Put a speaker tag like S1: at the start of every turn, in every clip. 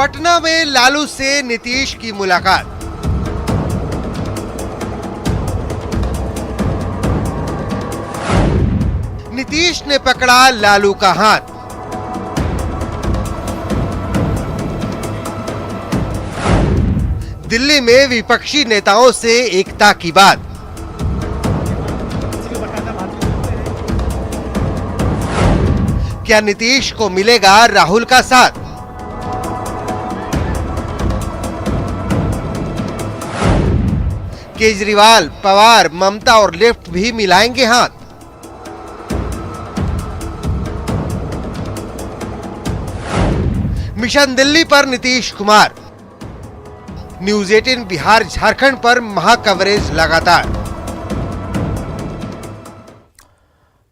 S1: पटना में लालू से नीतीश की मुलाकात। नीतीश ने पकड़ा लालू का हाथ। दिल्ली में विपक्षी नेताओं से एकता की बात। क्या नीतीश को मिलेगा राहुल का साथ? केजरीवाल, पवार, ममता और लेफ्ट भी मिलाएंगे हाथ। मिशन दिल्ली पर नीतीश कुमार। न्यूज 18 बिहार झारखंड पर महा कवरेज लगातार।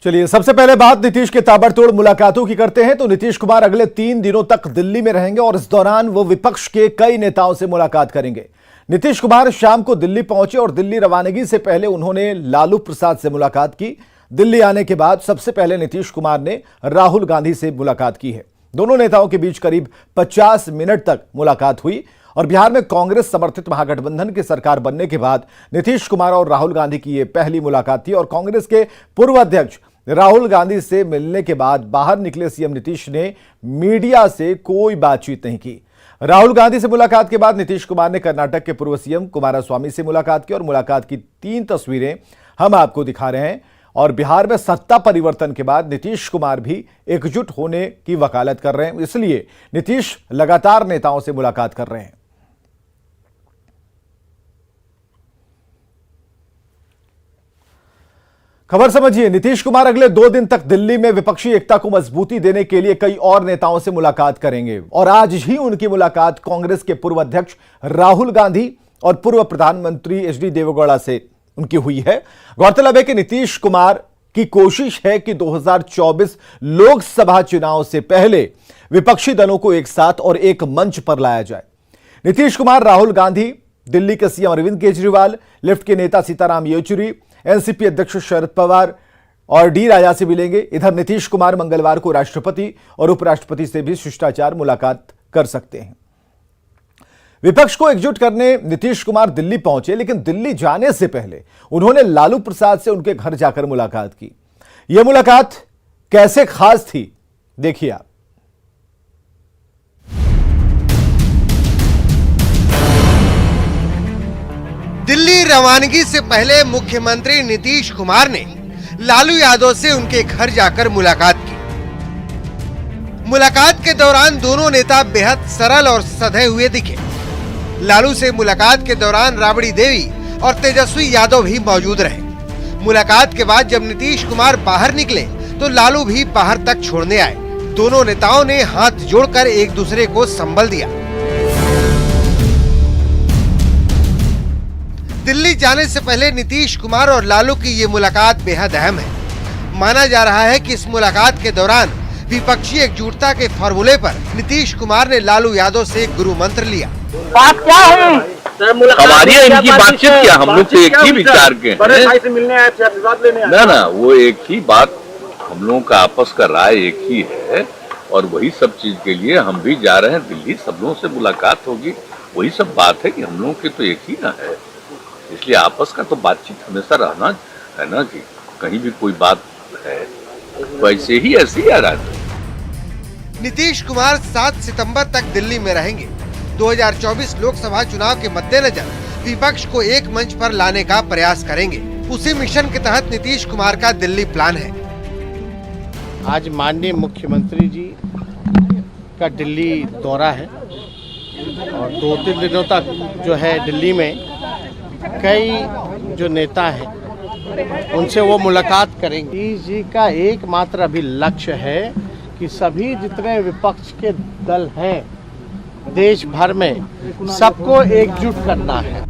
S2: चलिए सबसे पहले बात नीतीश के ताबड़तोड़ मुलाकातों की करते हैं। तो नीतीश कुमार अगले 3 दिनों तक दिल्ली में रहेंगे और इस दौरान वो विपक्ष के कई नेताओं से मुलाकात करेंगे। नीतीश कुमार शाम को दिल्ली पहुंचे और दिल्ली रवानगी से पहले उन्होंने लालू प्रसाद से मुलाकात की। दिल्ली आने के बाद सबसे पहले नीतीश कुमार ने राहुल गांधी से मुलाकात की है। दोनों नेताओं के बीच करीब 50 मिनट तक मुलाकात हुई और बिहार में कांग्रेस समर्थित महागठबंधन की सरकार बनने के बाद नीतीश कुमार और राहुल गांधी की यह पहली मुलाकात थी। और कांग्रेस के पूर्व अध्यक्ष राहुल गांधी से मिलने के बाद बाहर निकले सीएम नीतीश ने मीडिया से कोई बातचीत नहीं की। राहुल गांधी से मुलाकात के बाद नीतीश कुमार ने कर्नाटक के पूर्व सीएम कुमारस्वामी से मुलाकात की और मुलाकात की 3 तस्वीरें हम आपको दिखा रहे हैं। और बिहार में सत्ता परिवर्तन के बाद नीतीश कुमार भी एकजुट होने की वकालत कर रहे हैं, इसलिए नीतीश लगातार नेताओं से मुलाकात कर रहे हैं। खबर समझिए, नीतीश कुमार अगले 2 दिन तक दिल्ली में विपक्षी एकता को मजबूती देने के लिए कई और नेताओं से मुलाकात करेंगे और आज ही उनकी मुलाकात कांग्रेस के पूर्व अध्यक्ष राहुल गांधी और पूर्व प्रधानमंत्री एचडी देवेगौड़ा से उनकी हुई है। गौरतलब है कि नीतीश कुमार की कोशिश है कि 2024 लोकसभा चुनाव से पहले विपक्षी दलों को एक साथ और एक मंच पर लाया जाए। नीतीश कुमार, राहुल गांधी, दिल्ली के सीएम अरविंद केजरीवाल, लेफ्ट के नेता सीताराम येचुरी, एनसीपी अध्यक्ष शरद पवार और डी राजा से मिलेंगे। इधर नीतीश कुमार मंगलवार को राष्ट्रपति और उपराष्ट्रपति से भी शिष्टाचार मुलाकात कर सकते हैं। विपक्ष को एकजुट करने नीतीश कुमार दिल्ली पहुंचे, लेकिन दिल्ली जाने से पहले उन्होंने लालू प्रसाद से उनके घर जाकर मुलाकात की। यह मुलाकात कैसे खास थी, देखिए आप।
S1: दिल्ली रवानगी से पहले मुख्यमंत्री नीतीश कुमार ने लालू यादव से उनके घर जाकर मुलाकात की। मुलाकात के दौरान दोनों नेता बेहद सरल और सधे हुए दिखे। लालू से मुलाकात के दौरान राबड़ी देवी और तेजस्वी यादव भी मौजूद रहे। मुलाकात के बाद जब नीतीश कुमार बाहर निकले तो लालू भी बाहर तक छोड़ने आए। दोनों नेताओं ने हाथ जोड़कर एक दूसरे को संबल दिया। दिल्ली जाने से पहले नीतीश कुमार और लालू की ये मुलाकात बेहद अहम है। माना जा रहा है कि इस मुलाकात के दौरान विपक्षी एकजुटता के फॉर्मूले पर नीतीश कुमार ने लालू यादव से गुरु मंत्र लिया।
S3: बात क्या है?
S4: हमारी इनकी बातचीत क्या, हम लोग तो एक ही विचार के हैं। ना वो एक ही बात, हम लोगों का आपस का राय एक ही है और वही सब चीज के लिए हम भी जा रहे हैं दिल्ली। सब लोगों से मुलाकात होगी, वही सब बात है कि हम लोगों की तो एक ही ना है, इसलिए आपस का तो बातचीत हमेशा रहना है ना। कि कहीं भी कोई बात है वैसे ही ऐसे ही आ रहा है।
S1: नीतीश कुमार 7 सितंबर तक दिल्ली में रहेंगे। 2024 लोकसभा चुनाव के मद्देनजर विपक्ष को एक मंच पर लाने का प्रयास करेंगे। उसी मिशन के तहत नीतीश कुमार का दिल्ली प्लान है।
S3: आज माननीय मुख्यमंत्री जी का दिल्ली दौरा है और 2-3 दिनों तक जो है दिल्ली में कई जो नेता हैं उनसे वो मुलाकात करेंगे। नीतीश जी का एकमात्र अभी लक्ष्य है कि सभी जितने विपक्ष के दल हैं देश भर में सबको एकजुट करना है।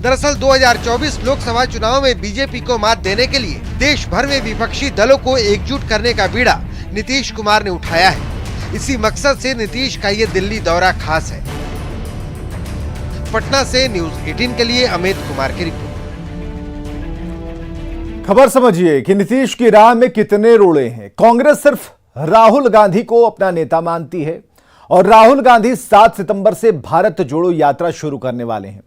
S1: दरअसल 2024 लोकसभा चुनाव में बीजेपी को मात देने के लिए देश भर में विपक्षी दलों को एकजुट करने का बीड़ा नीतीश कुमार ने उठाया है। इसी मकसद से नीतीश का ये दिल्ली दौरा खास है। पटना से न्यूज 18 के लिए अमित कुमार की रिपोर्ट।
S2: खबर समझिए कि नीतीश की राह में कितने रोड़े हैं। कांग्रेस सिर्फ राहुल गांधी को अपना नेता मानती है और राहुल गांधी 7 सितंबर से भारत जोड़ो यात्रा शुरू करने वाले हैं।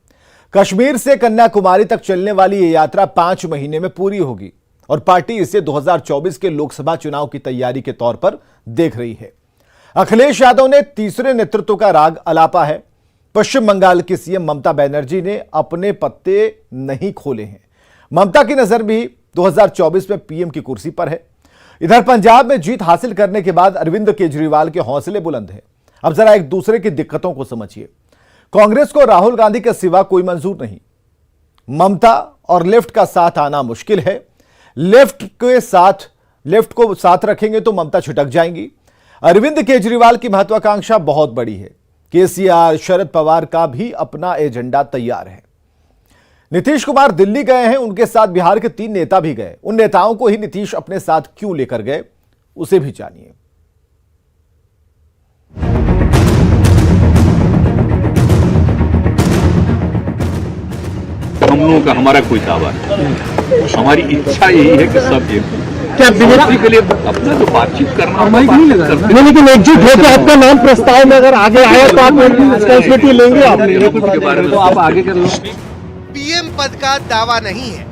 S2: कश्मीर से कन्याकुमारी तक चलने वाली ये यात्रा 5 महीने में पूरी होगी और पार्टी इसे 2024 के लोकसभा चुनाव की तैयारी के तौर पर देख रही है। अखिलेश यादव ने तीसरे नेतृत्व का राग अलापा है। पश्चिम बंगाल की सीएम ममता बनर्जी ने अपने पत्ते नहीं खोले हैं। ममता की नजर भी 2024 में पीएम की कुर्सी पर है। इधर पंजाब में जीत हासिल करने के बाद अरविंद केजरीवाल के हौसले बुलंद हैं। अब जरा एक दूसरे की दिक्कतों को समझिए। कांग्रेस को राहुल गांधी के सिवा कोई मंजूर नहीं। ममता और लेफ्ट का साथ आना मुश्किल है। लेफ्ट को साथ रखेंगे तो ममता छिटक जाएंगी। अरविंद केजरीवाल की महत्वाकांक्षा बहुत बड़ी है। केसीआर, शरद पवार का भी अपना एजेंडा तैयार है। नीतीश कुमार दिल्ली गए हैं, उनके साथ बिहार के 3 नेता भी गए। उन नेताओं को ही नीतीश अपने साथ क्यों लेकर गए, उसे भी जानिए।
S4: हम लोगों का हमारा कोई दावा नहीं, हमारी इच्छा यही है कि सब एक
S5: क्या बीजेपी
S4: के लिए अपना जो बातचीत करना
S5: नहीं, लेकिन एकजुट होकर आपका नाम प्रस्ताव में अगर आगे आया तो आप रिस्पॉन्सिबिलिटी लेंगे
S4: के बारे में तो आप आगे कर लो।
S1: पीएम पद का दावा नहीं है,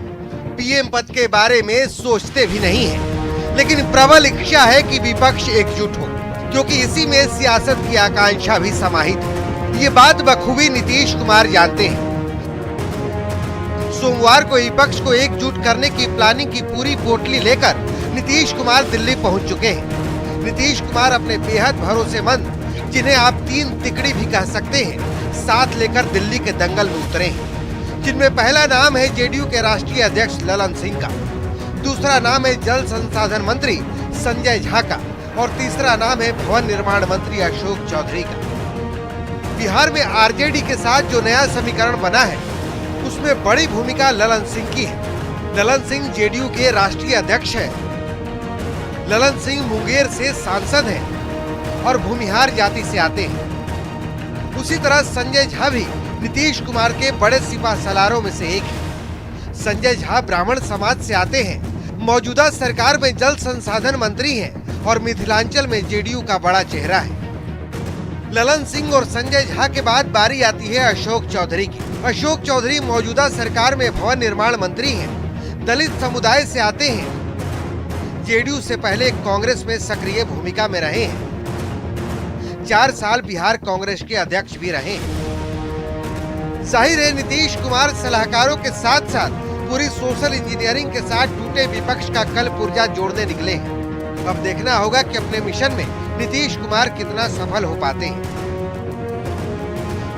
S1: पीएम पद के बारे में सोचते भी नहीं है, लेकिन प्रबल इच्छा है कि विपक्ष एकजुट हो, क्योंकि इसी में सियासत की आकांक्षा भी समाहित है। ये बात बखूबी नीतीश कुमार जानते हैं। सोमवार को विपक्ष को एकजुट करने की प्लानिंग की पूरी पोटली लेकर नीतीश कुमार दिल्ली पहुंच चुके हैं। नीतीश कुमार अपने बेहद भरोसेमंद, जिन्हें आप 3 तिकड़ी भी कह सकते हैं, साथ लेकर दिल्ली के दंगल में उतरे हैं, जिनमें पहला नाम है जेडीयू के राष्ट्रीय अध्यक्ष ललन सिंह का, दूसरा नाम है जल संसाधन मंत्री संजय झा का और तीसरा नाम है भवन निर्माण मंत्री अशोक चौधरी का। बिहार में आरजेडी के साथ जो नया समीकरण बना है उसमें बड़ी भूमिका ललन सिंह की है। ललन सिंह जेडीयू के राष्ट्रीय अध्यक्ष हैं। ललन सिंह मुंगेर से सांसद हैं और भूमिहार जाति से आते हैं। उसी तरह संजय झा भी नीतीश कुमार के बड़े सिपहसालारों में से एक है। संजय झा ब्राह्मण समाज से आते हैं, मौजूदा सरकार में जल संसाधन मंत्री हैं और मिथिलांचल में जेडीयू का बड़ा चेहरा है। ललन सिंह और संजय झा के बाद बारी आती है अशोक चौधरी की। अशोक चौधरी मौजूदा सरकार में भवन निर्माण मंत्री हैं, दलित समुदाय से आते हैं, जेडीयू से पहले कांग्रेस में सक्रिय भूमिका में रहे हैं, 4 साल बिहार कांग्रेस के अध्यक्ष भी रहे हैं। जाहिर है नीतीश कुमार सलाहकारों के साथ साथ पूरी सोशल इंजीनियरिंग के साथ टूटे विपक्ष का कल पुर्जा जोड़ने निकले हैं। अब देखना होगा कि अपने मिशन में नीतीश कुमार कितना सफल हो पाते हैं।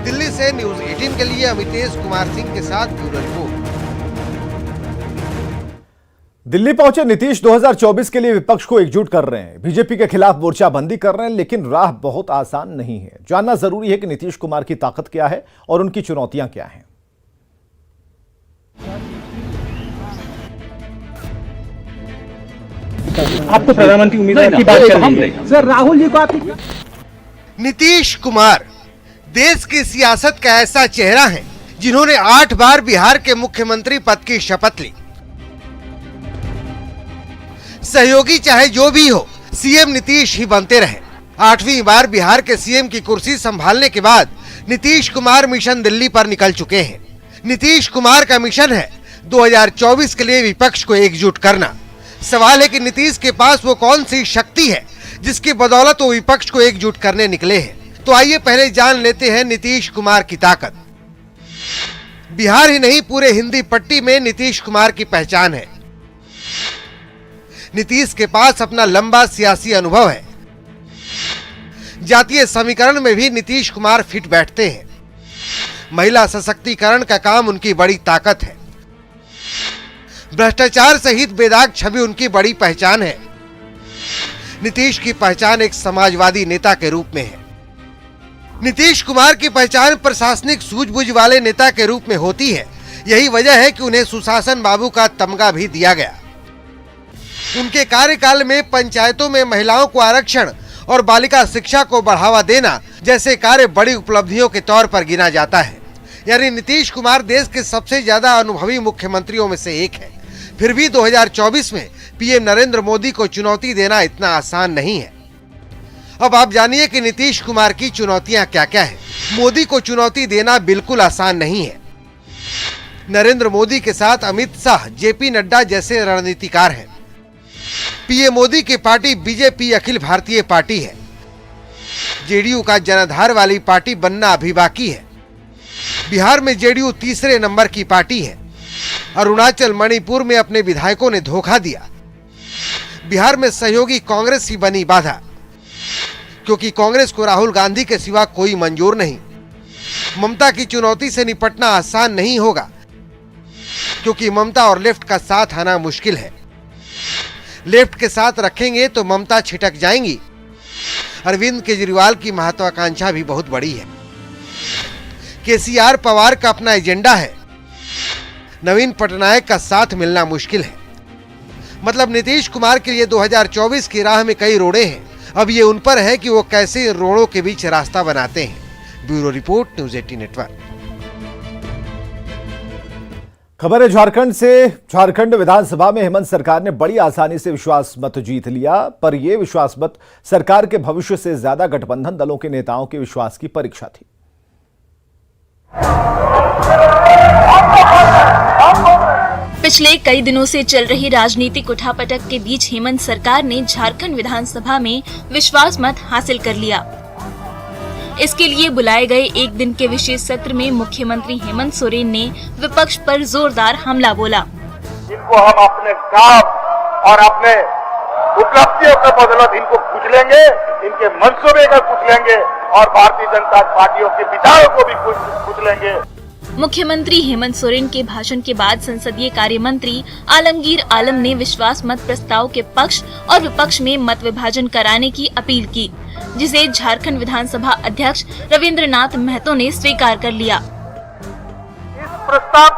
S1: दिल्ली से न्यूज़ 18 के लिए अमितेश कुमार सिंह के साथ ब्यूरो रिपोर्ट।
S2: दिल्ली पहुंचे नीतीश 2024 के लिए विपक्ष को एकजुट कर रहे हैं। बीजेपी के खिलाफ मोर्चाबंदी कर रहे हैं, लेकिन राह बहुत आसान नहीं है। जानना जरूरी है कि नीतीश कुमार की ताकत क्या है और उनकी चुनौतियां क्या हैं।
S5: आपको प्रधानमंत्री उम्मीदवार की बात चल रही है सर, राहुल जी को आप
S1: नीतीश कुमार देश की सियासत का ऐसा चेहरा है जिन्होंने 8 बार बिहार के मुख्यमंत्री पद की शपथ ली। सहयोगी चाहे जो भी हो, सीएम नीतीश ही बनते रहे। 8वीं बार बिहार के सीएम की कुर्सी संभालने के बाद नीतीश कुमार मिशन दिल्ली पर निकल चुके हैं। नीतीश कुमार का मिशन है 2024 के लिए विपक्ष को एकजुट करना। सवाल है कि नीतीश के पास वो कौन सी शक्ति है जिसकी बदौलत वो विपक्ष को एकजुट करने निकले हैं। तो आइए पहले जान लेते हैं नीतीश कुमार की ताकत। बिहार ही नहीं, पूरे हिंदी पट्टी में नीतीश कुमार की पहचान है। नीतीश के पास अपना लंबा सियासी अनुभव है। जातीय समीकरण में भी नीतीश कुमार फिट बैठते हैं। महिला सशक्तिकरण का काम उनकी बड़ी ताकत है। भ्रष्टाचार सहित बेदाग छवि उनकी बड़ी पहचान है। नीतीश की पहचान एक समाजवादी नेता के रूप में है। नीतीश कुमार की पहचान प्रशासनिक सूझबूझ वाले नेता के रूप में होती है। यही वजह है कि उन्हें सुशासन बाबू का तमगा भी दिया गया। उनके कार्यकाल में पंचायतों में महिलाओं को आरक्षण और बालिका शिक्षा को बढ़ावा देना जैसे कार्य बड़ी उपलब्धियों के तौर पर गिना जाता है। यानी नीतीश कुमार देश के सबसे ज्यादा अनुभवी मुख्यमंत्रियों में से एक है। फिर भी 2024 में पीएम नरेंद्र मोदी को चुनौती देना इतना आसान नहीं है। अब आप जानिए कि नीतीश कुमार की चुनौतियां क्या क्या है। मोदी को चुनौती देना बिल्कुल आसान नहीं है। नरेंद्र मोदी के साथ अमित शाह, जेपी नड्डा जैसे रणनीतिकार हैं। पीएम मोदी की party BJP Akhil Bharatiya party है। जेडीयू का जनाधार वाली पार्टी बनना अभी बाकी है। बिहार में जेडीयू तीसरे नंबर की पार्टी है। अरुणाचल, मणिपुर में अपने विधायकों ने धोखा दिया। बिहार में सहयोगी कांग्रेस ही बनी बाधा, क्योंकि कांग्रेस को राहुल गांधी के सिवा कोई मंजूर नहीं। ममता की चुनौती से निपटना आसान नहीं होगा, क्योंकि ममता और लेफ्ट का साथ आना मुश्किल है। लेफ्ट के साथ रखेंगे तो ममता छिटक जाएंगी। अरविंद केजरीवाल की महत्वाकांक्षा भी बहुत बड़ी है। केसीआर, पवार का अपना एजेंडा है। नवीन पटनायक का साथ मिलना मुश्किल है। मतलब नीतीश कुमार के लिए 2024 की राह में कई रोड़े हैं। अब ये उन पर है कि वो कैसे रोड़ों के बीच रास्ता बनाते हैं। Bureau report, news 18 network.
S2: खबर है झारखंड से। झारखंड विधानसभा में हेमंत सरकार ने बड़ी आसानी से विश्वास मत जीत लिया, पर यह विश्वास मत सरकार के भविष्य से ज्यादा गठबंधन दलों के नेताओं के विश्वास की परीक्षा थी।
S6: पिछले कई दिनों से चल रही राजनीतिक उठापटक के बीच हेमंत सरकार ने झारखंड विधानसभा में विश्वास मत हासिल कर लिया। इसके लिए बुलाए गए एक दिन के विशेष सत्र में मुख्यमंत्री हेमंत सोरेन ने विपक्ष पर जोरदार हमला बोला।
S7: इनको हम अपने काम और अपने उपलब्धियों के बदौलत इनको कुचलेंगे, इनके मंसूबे को कुचलेंगे और भारतीय जनता पार्टियों के विचारों को भी कुचलेंगे।
S6: मुख्यमंत्री हेमंत सोरेन के भाषण के बाद संसदीय कार्य मंत्री आलमगीर आलम ने विश्वास मत प्रस्ताव के पक्ष और विपक्ष में मत विभाजन कराने की अपील की, जिसे झारखंड विधानसभा अध्यक्ष रविंद्रनाथ महतो ने स्वीकार कर लिया।
S7: इस प्रस्ताव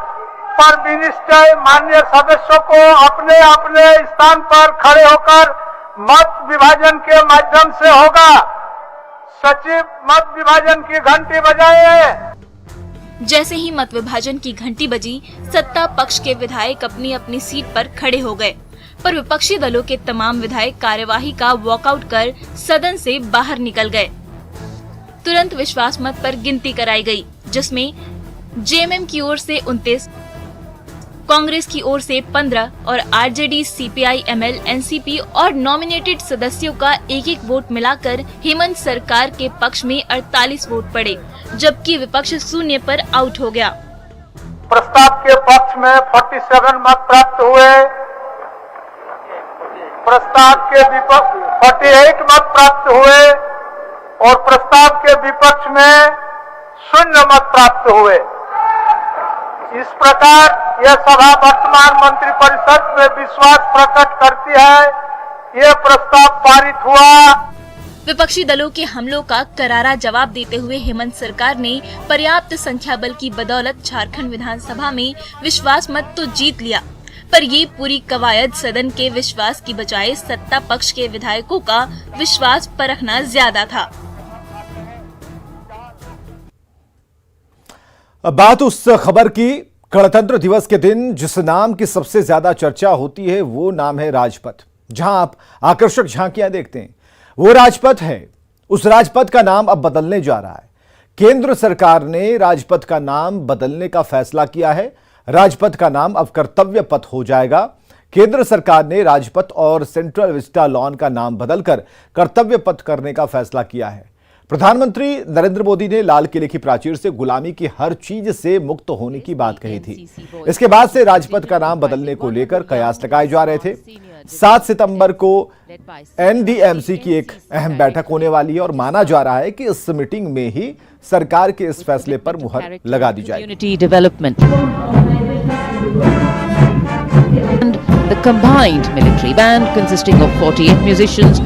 S7: पर विनिष्ठय माननीय सदस्यों को अपने अपने स्थान पर खड़े होकर मत विभाजन के माध्यम से होगा। सचिव मत विभाजन की घंटी बजाए।
S6: जैसे ही मत विभाजन की घंटी बजी, सत्ता पक्ष के विधायक अपनी अपनी सीट पर खड़े हो गए, पर विपक्षी दलों के तमाम विधायक कार्यवाही का वॉकआउट कर सदन से बाहर निकल गए। तुरंत विश्वास मत पर गिनती कराई गई, जिसमें जेएमएम की ओर से 29, कांग्रेस की ओर से 15 और आरजेडी, सीपीआई, एमएल, एनसीपी और नॉमिनेटेड सदस्यों का एक एक वोट मिलाकर हेमंत सरकार के पक्ष में 48 वोट पड़े, जबकि विपक्ष शून्य पर आउट हो गया।
S7: प्रस्ताव के पक्ष में 47 मत प्राप्त हुए, प्रस्ताव के विपक्ष 48 मत प्राप्त हुए और प्रस्ताव के विपक्ष में 0 मत प्राप्त हुए। इस प्रकार यह सभा वर्तमान मंत्रिपरिषद में विश्वास प्रकट करती है। यह प्रस्ताव पारित हुआ।
S6: विपक्षी दलों के हमलों का करारा जवाब देते हुए हेमंत सरकार ने पर्याप्त संख्या बल की बदौलत झारखंड विधानसभा में विश्वास मत तो जीत लिया, पर ये पूरी कवायद सदन के विश्वास की बजाय सत्ता पक्ष के विधायकों का विश्वास परखना ज्यादा था।
S2: अब बात उस खबर की, गणतंत्र दिवस के दिन जिस नाम की सबसे ज्यादा चर्चा होती है वो नाम है राजपथ। जहां आप आकर्षक झांकियां देखते हैं वो राजपथ है। उस राजपथ का नाम अब बदलने जा रहा है। केंद्र सरकार ने राजपथ का नाम बदलने का फैसला किया है। राजपथ का नाम अब कर्तव्य पथ हो जाएगा। केंद्र सरकार ने राजपथ और सेंट्रल विस्टा लॉन का नाम बदलकर कर्तव्य पथ करने का फैसला किया है। प्रधानमंत्री नरेंद्र मोदी ने लाल किले की प्राचीर से गुलामी की हर चीज से मुक्त होने की बात कही थी। इसके बाद से राजपथ का नाम बदलने को लेकर कयास लगाए जा रहे थे। 7 सितंबर को एनडीएमसी की एक अहम बैठक होने वाली है और माना जा रहा है कि इस मीटिंग में ही सरकार के इस फैसले पर मुहर लगा दी जाएगी।
S8: The combined military band consisting of 48 musicians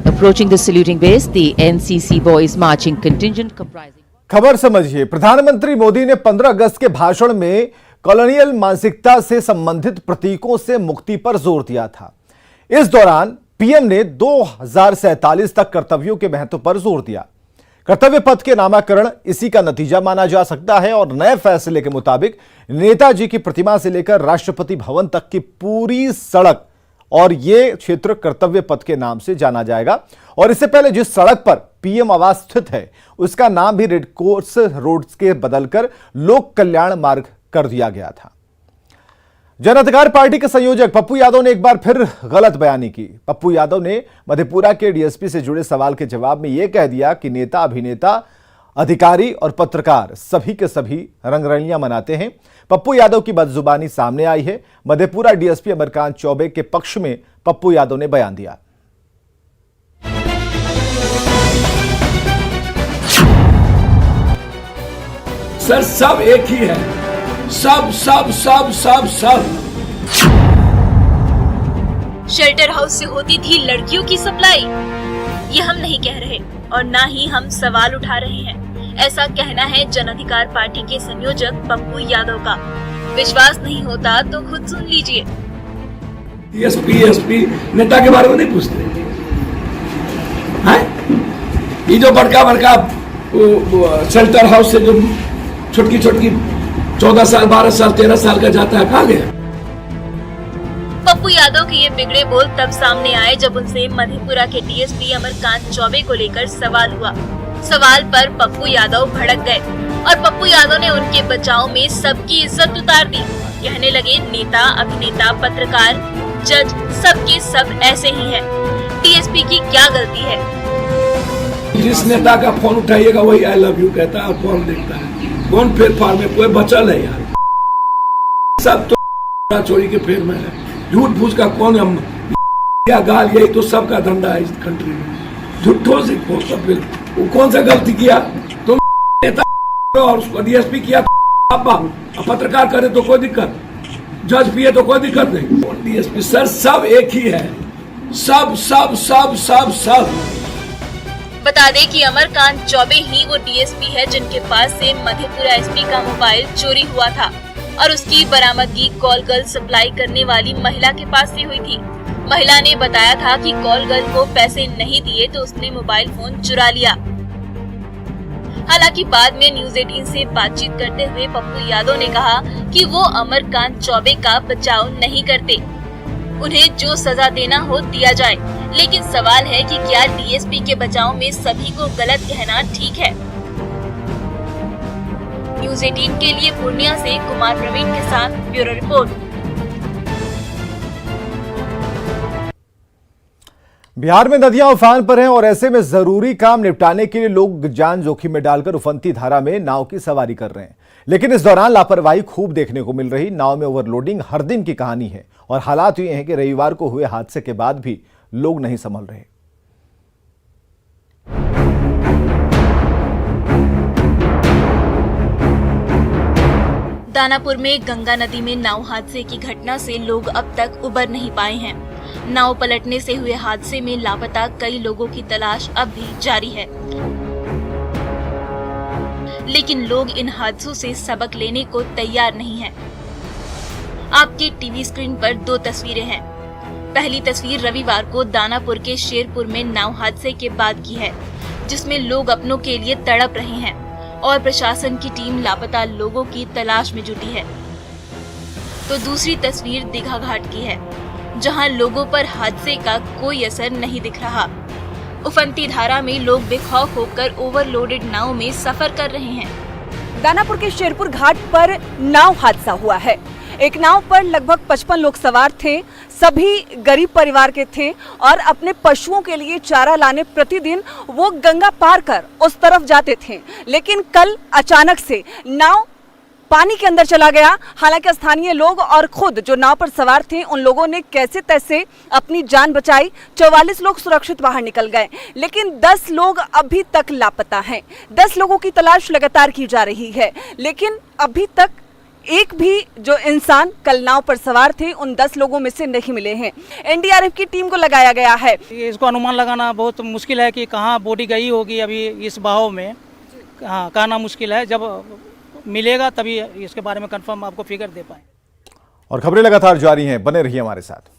S8: approaching the saluting base, the NCC boys marching contingent comprising.
S2: खबर समझिए। प्रधानमंत्री मोदी ने 15 अगस्त के भाषण में कॉलोनियल मानसिकता से संबंधित प्रतीकों से मुक्ति पर जोर दिया था। इस दौरान पीएम ने 2047 तक कर्तव्यों के महत्व पर जोर दिया। कर्तव्य पथ के नामकरण इसी का नतीजा माना जा सकता है और नए फैसले के मुताबिक नेताजी की प्रतिमा से लेकर राष्ट्रपति भवन तक की पूरी सड़क और ये क्षेत्र कर्तव्य पथ के नाम से जाना जाएगा। और इससे पहले जिस सड़क पर पीएम आवास स्थित है उसका नाम भी रेड कोर्स रोड के बदलकर लोक कल्याण मार्ग कर दिया गया था। जन अधिकार पार्टी के संयोजक पप्पू यादव ने एक बार फिर गलत बयानी की। पप्पू यादव ने मधेपुरा के डीएसपी से जुड़े सवाल के जवाब में यह कह दिया कि नेता, अभिनेता, अधिकारी और पत्रकार सभी के सभी रंगरलियां मनाते हैं। पप्पू यादव की बदजुबानी सामने आई है। मधेपुरा डीएसपी अमरकांत चौबे के पक्ष में पप्पू यादव ने बयान दिया।
S9: सर सब एक ही है, सब सब सब सब सब।
S6: शेल्टर हाउस से होती थी लड़कियों की सप्लाई, ये हम नहीं कह रहे और ना ही हम सवाल उठा रहे हैं। ऐसा कहना है जन अधिकार पार्टी के संयोजक पप्पू यादव का। विश्वास नहीं होता तो खुद सुन लीजिए।
S9: एसपी नेता के बारे में नहीं पूछते हैं? ये जो बड़का बड़का शेल्टर हाउस से जो छोटकी 14 साल 12 साल 13 साल का जाता है, कहाँ गया?
S6: पप्पू यादव के ये बिगड़े बोल तब सामने आए जब उनसे मधेपुरा के डीएसपी अमरकांत चौबे को लेकर सवाल हुआ। सवाल पर पप्पू यादव भड़क गए और पप्पू यादव ने उनके बचाव में सबकी इज्जत उतार दी। कहने लगे नेता, अभिनेता, पत्रकार, जज सबके सब ऐसे ही हैं। डीएसपी की क्या गलती है?
S9: जिस नेता का फोन उठाइएगा वही आई लव यू कहता है, फोन देखता है। कौन फेर फार में कोई बचल है यार? सब तो चोरी के फेर में है। झूठ फूस का कौन हम या गाल, यही तो सबका धंधा है इस कंट्री में। झूठों से वो कौन सा गलती किया? तुम नेता और उसको डीएसपी किया तो पत्रकार करे तो कोई दिक्कत, जज पिए तो कोई दिक्कत नहीं। डीएसपी सर सब एक ही है, सब सब सब सब सब।
S6: बता दें कि अमरकांत चौबे ही वो डीएसपी है जिनके पास से मधेपुरा एसपी का मोबाइल चोरी हुआ था और उसकी बरामदगी कॉल गर्ल सप्लाई करने वाली महिला के पास से हुई थी। महिला ने बताया था कि कॉल गर्ल को पैसे नहीं दिए तो उसने मोबाइल फोन चुरा लिया। हालांकि बाद में न्यूज 18 से बातचीत करते हुए पप्पू यादव ने कहा कि वो अमरकांत चौबे का बचाव नहीं करते, उन्हें जो सजा देना हो दिया जाए। लेकिन सवाल है कि क्या डीएसपी के बचाव में सभी को गलत कहना ठीक है? न्यूज 18 के लिए पूर्णिया से कुमार प्रवीण के साथ ब्यूरो रिपोर्ट।
S2: बिहार में नदियां उफान पर हैं और ऐसे में जरूरी काम निपटाने के लिए लोग जान जोखिम में डालकर उफनती धारा में नाव की सवारी कर रहे हैं। लेकिन इस दौरान लापरवाही खूब देखने को मिल रही। नाव में ओवरलोडिंग हर दिन की कहानी है और हालात ये हैं कि रविवार को हुए हादसे के बाद भी लोग नहीं संभल रहे।
S6: दानापुर में गंगा नदी में नाव हादसे की घटना से लोग अब तक उबर नहीं पाए हैं। नाव पलटने से हुए हादसे में लापता कई लोगों की तलाश अब भी जारी है, लेकिन लोग इन हादसों से सबक लेने को तैयार नहीं हैं। आपके टीवी स्क्रीन पर दो तस्वीरें हैं। पहली तस्वीर रविवार को दानापुर के शेरपुर में नाव हादसे के बाद की है, जिसमें लोग अपनों के लिए तड़प रहे हैं और प्रशासन की टीम लापता लोगों की तलाश में जुटी है। तो दूसरी तस्वीर दीघा घाट की है, जहां लोगों पर हादसे का कोई असर नहीं दिख रहा। उफनती धारा में लोग बेखौफ होकर ओवरलोडेड नाव में सफर कर रहे हैं।
S10: दानापुर के शेरपुर घाट पर नाव हादसा हुआ है। एक नाव पर लगभग 55 लोग सवार थे। सभी गरीब परिवार के थे और अपने पशुओं के लिए चारा लाने प्रतिदिन वो गंगा पार कर उस तरफ जाते थे। लेकिन कल अचानक से नाव पानी के अंदर चला गया। हालांकि स्थानीय लोग और खुद जो नाव पर सवार थे उन लोगों ने कैसे तैसे अपनी जान बचाई। 44 लोग सुरक्षित बाहर निकल गए, लेकिन 10 लोग अभी तक लापता हैं। 10 लोगों की तलाश लगातार की जा रही है, लेकिन अभी तक एक भी जो इंसान कल नाव पर सवार थे उन 10 लोगों में से नहीं मिले हैं। एनडीआरएफ की टीम को लगाया गया है।
S11: इसको अनुमान लगाना बहुत मुश्किल है कि कहाँ बॉडी गई होगी अभी इस बहाव में। हाँ, कहना मुश्किल है, जब मिलेगा तभी इसके बारे में कंफर्म आपको फिगर दे पाए।
S2: और खबरें लगातार जारी हैं, बने रहिए हमारे साथ।